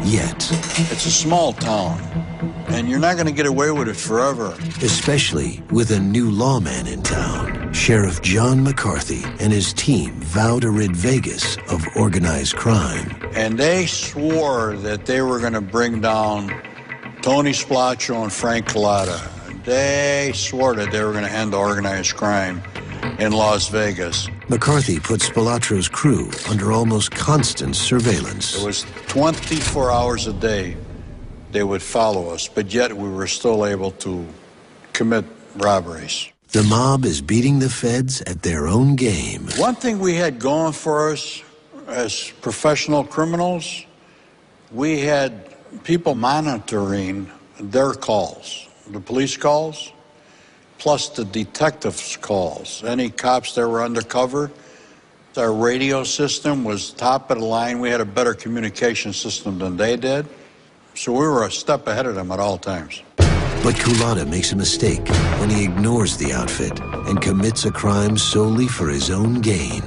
Yet, it's a small town, and you're not going to get away with it forever. Especially with a new lawman in town, Sheriff John McCarthy and his team vow to rid Vegas of organized crime. And they swore that they were going to bring down Tony Spilotro and Frank Cullotta. They swore that they were going to end organized crime in Las Vegas. McCarthy put Spilotro's crew under almost constant surveillance. It was 24 hours a day they would follow us, but yet we were still able to commit robberies. The mob is beating the feds at their own game. One thing we had going for us as professional criminals, we had people monitoring their calls, the police calls, plus the detectives' calls. Any cops that were undercover, our radio system was top of the line. We had a better communication system than they did. So we were a step ahead of them at all times. But Cullotta makes a mistake when he ignores the outfit and commits a crime solely for his own gain.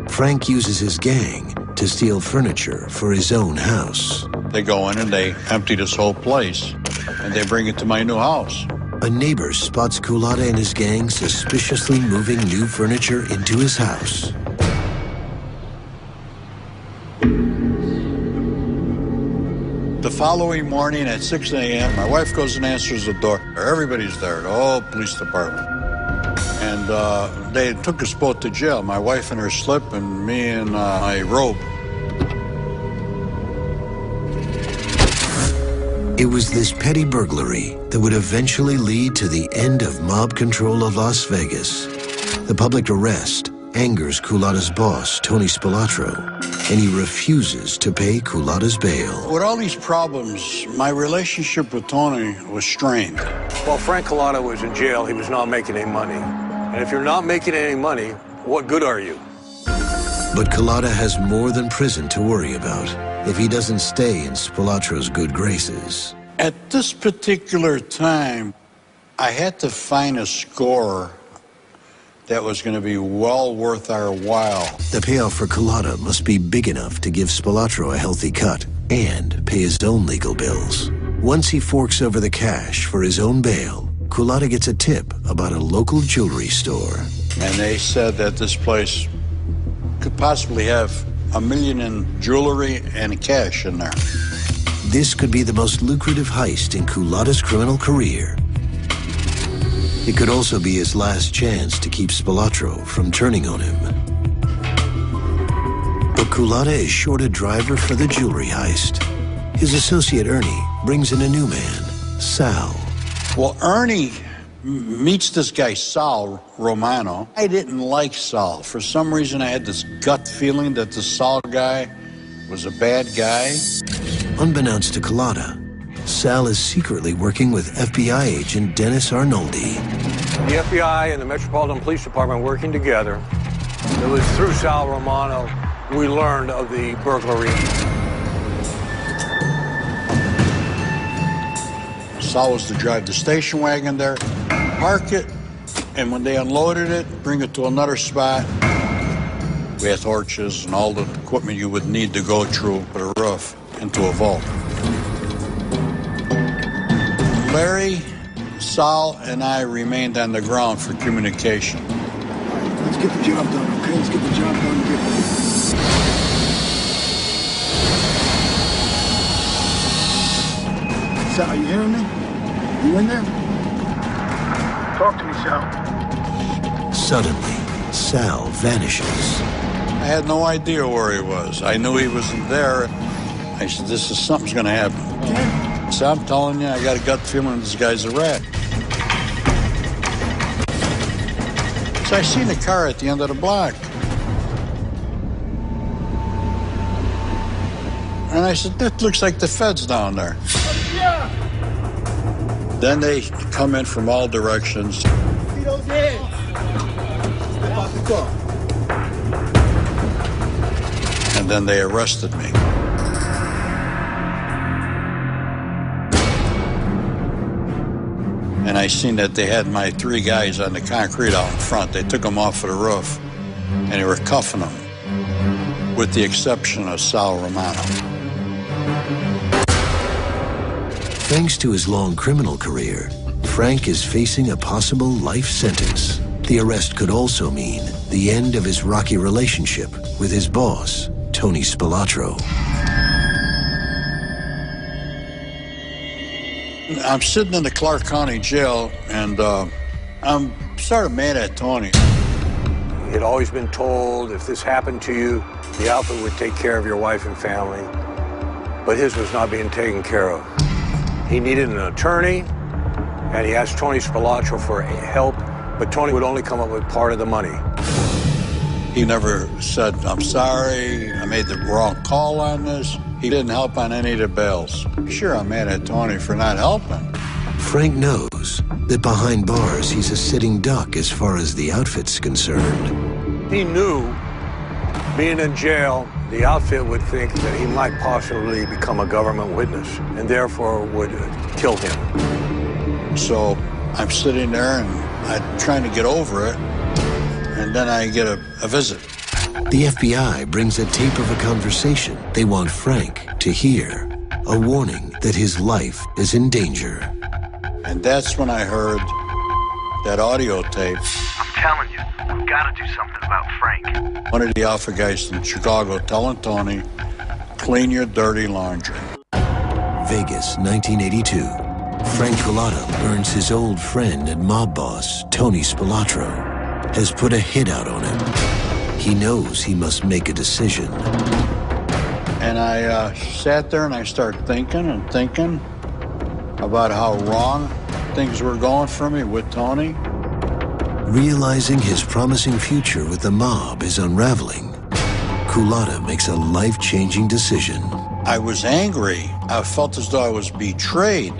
Frank uses his gang to steal furniture for his own house. They go in and they empty this whole place, and they bring it to my new house. A neighbor spots Cullotta and his gang suspiciously moving new furniture into his house. The following morning at 6 a.m., my wife goes and answers the door. Everybody's there, the whole police department. And they took us both to jail, my wife in her slip and me in my robe. It was this petty burglary that would eventually lead to the end of mob control of Las Vegas. The public arrest angers Cullotta's boss, Tony Spilotro, and he refuses to pay Cullotta's bail. With all these problems, my relationship with Tony was strained. While Frank Cullotta was in jail, he was not making any money. And if you're not making any money, what good are you? But Cullotta has more than prison to worry about if he doesn't stay in Spilotro's good graces. At this particular time, I had to find a score that was going to be well worth our while. The payoff for Cullotta must be big enough to give Spilotro a healthy cut and pay his own legal bills. Once he forks over the cash for his own bail, Cullotta gets a tip about a local jewelry store. And they said that this place could possibly have $1 million in jewelry and cash in there. This could be the most lucrative heist in Cullotta's criminal career. It could also be his last chance to keep Spilotro from turning on him. But Cullotta is short a driver for the jewelry heist. His associate Ernie brings in a new man, Sal. Well, Ernie meets this guy, Sal Romano. I didn't like Sal. For some reason, I had this gut feeling that the Sal guy was a bad guy. Unbeknownst to Cullotta, Sal is secretly working with FBI agent Dennis Arnoldi. The FBI and the Metropolitan Police Department working together. It was through Sal Romano we learned of the burglary. Sal was to drive the station wagon there, park it, and when they unloaded it, bring it to another spot. We had torches and all the equipment you would need to go through, put a roof into a vault. Larry, Sal, and I remained on the ground for communication. Let's get the job done, okay? Let's get the job done. Sal, are you hearing me? You in there? Talk to me, Sal. Suddenly, Sal vanishes. I had no idea where he was. I knew he wasn't there. I said, something's going to happen. Okay. So I'm telling you, I got a gut feeling this guy's a rat. So I seen the car at the end of the block. And I said, that looks like the feds down there. Yeah. Then they come in from all directions. And then they arrested me. And I seen that they had my 3 guys on the concrete out in front. They took them off of the roof, and they were cuffing them, with the exception of Sal Romano. Thanks to his long criminal career, Frank is facing a possible life sentence. The arrest could also mean the end of his rocky relationship with his boss, Tony Spilotro. I'm sitting in the Clark County jail, and I'm sort of mad at Tony. He had always been told if this happened to you, the outfit would take care of your wife and family, but his was not being taken care of. He needed an attorney, and he asked Tony Spilotro for help, but Tony would only come up with part of the money. He never said, I'm sorry, I made the wrong call on this. He didn't help on any of the bails. Sure, I'm mad at Tony for not helping. Frank knows that behind bars, he's a sitting duck as far as the outfit's concerned. He knew, being in jail, the outfit would think that he might possibly become a government witness and therefore would kill him. So I'm sitting there and I'm trying to get over it, and then I get a visit. The FBI brings a tape of a conversation they want Frank to hear, a warning that his life is in danger. And that's when I heard that audio tape. I'm telling you, we've got to do something about Frank. One of the alpha guys in Chicago telling Tony, clean your dirty laundry. Vegas, 1982. Frank Cullotta learns his old friend and mob boss, Tony Spilotro, has put a hit out on him. He knows he must make a decision. And I sat there and I started thinking and thinking about how wrong things were going for me with Tony. Realizing his promising future with the mob is unraveling, Cullotta makes a life-changing decision. I was angry. I felt as though I was betrayed.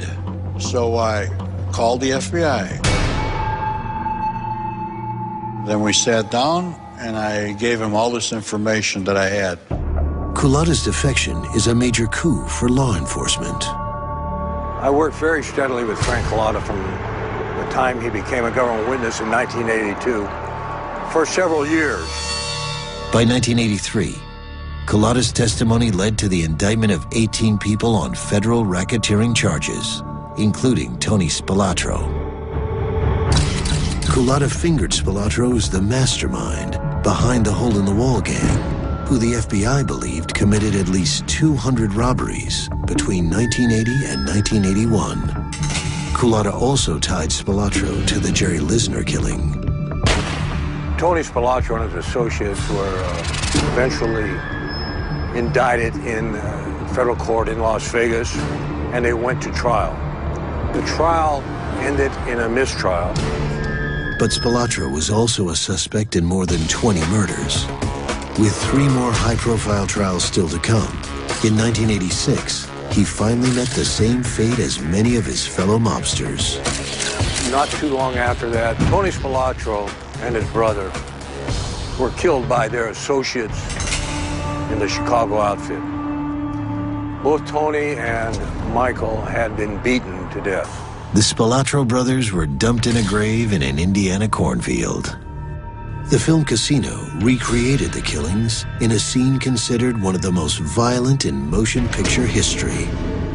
So I called the FBI. Then we sat down and I gave him all this information that I had. Cullotta's defection is a major coup for law enforcement. I worked very steadily with Frank Cullotta from the time he became a government witness in 1982 for several years. By 1983, Cullotta's testimony led to the indictment of 18 people on federal racketeering charges, including Tony Spilotro. Cullotta fingered Spilotro as the mastermind behind the Hole in the Wall gang, who the FBI believed committed at least 200 robberies between 1980 and 1981. Cullotta also tied Spilotro to the Jerry Lisner killing. Tony Spilotro and his associates were eventually indicted in federal court in Las Vegas, and they went to trial. The trial ended in a mistrial. But Spilotro was also a suspect in more than 20 murders. With 3 more high-profile trials still to come, in 1986, he finally met the same fate as many of his fellow mobsters. Not too long after that, Tony Spilotro and his brother were killed by their associates in the Chicago outfit. Both Tony and Michael had been beaten to death. The Spilotro brothers were dumped in a grave in an Indiana cornfield. The film Casino recreated the killings in a scene considered one of the most violent in motion picture history.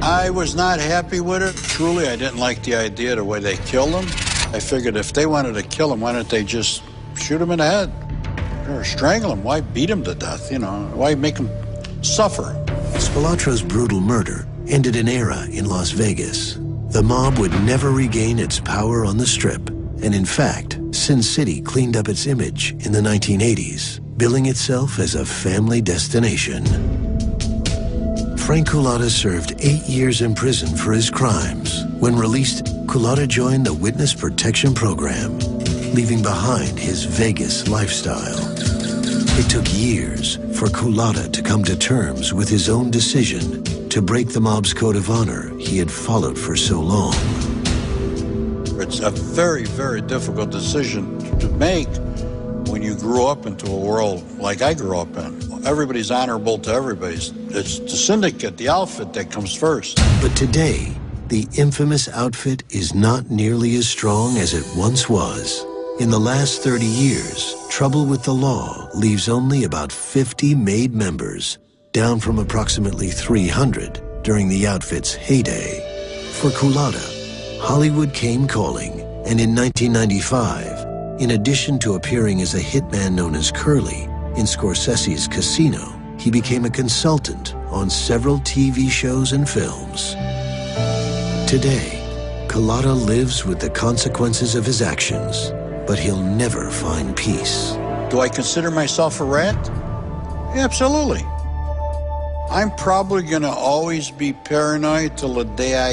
I was not happy with it. Truly, I didn't like the idea of the way they killed him. I figured if they wanted to kill him, why don't they just shoot him in the head or strangle him? Why beat him to death, you know? Why make him suffer? Spilotro's brutal murder ended an era in Las Vegas. The mob would never regain its power on the Strip, and in fact, Sin City cleaned up its image in the 1980s, billing itself as a family destination. Frank Cullotta served 8 years in prison for his crimes. When released, Cullotta joined the Witness Protection Program, leaving behind his Vegas lifestyle. It took years for Cullotta to come to terms with his own decision to break the mob's code of honor he had followed for so long. It's a very, very difficult decision to make when you grew up into a world like I grew up in. Everybody's honorable to everybody. It's the syndicate, the outfit that comes first. But today, the infamous outfit is not nearly as strong as it once was. In the last 30 years, trouble with the law leaves only about 50 made members, down from approximately 300 during the outfit's heyday. For Cullotta, Hollywood came calling, and in 1995, in addition to appearing as a hitman known as Curly in Scorsese's Casino, he became a consultant on several TV shows and films. Today, Cullotta lives with the consequences of his actions, but he'll never find peace. Do I consider myself a rat? Absolutely. I'm probably going to always be paranoid till the day I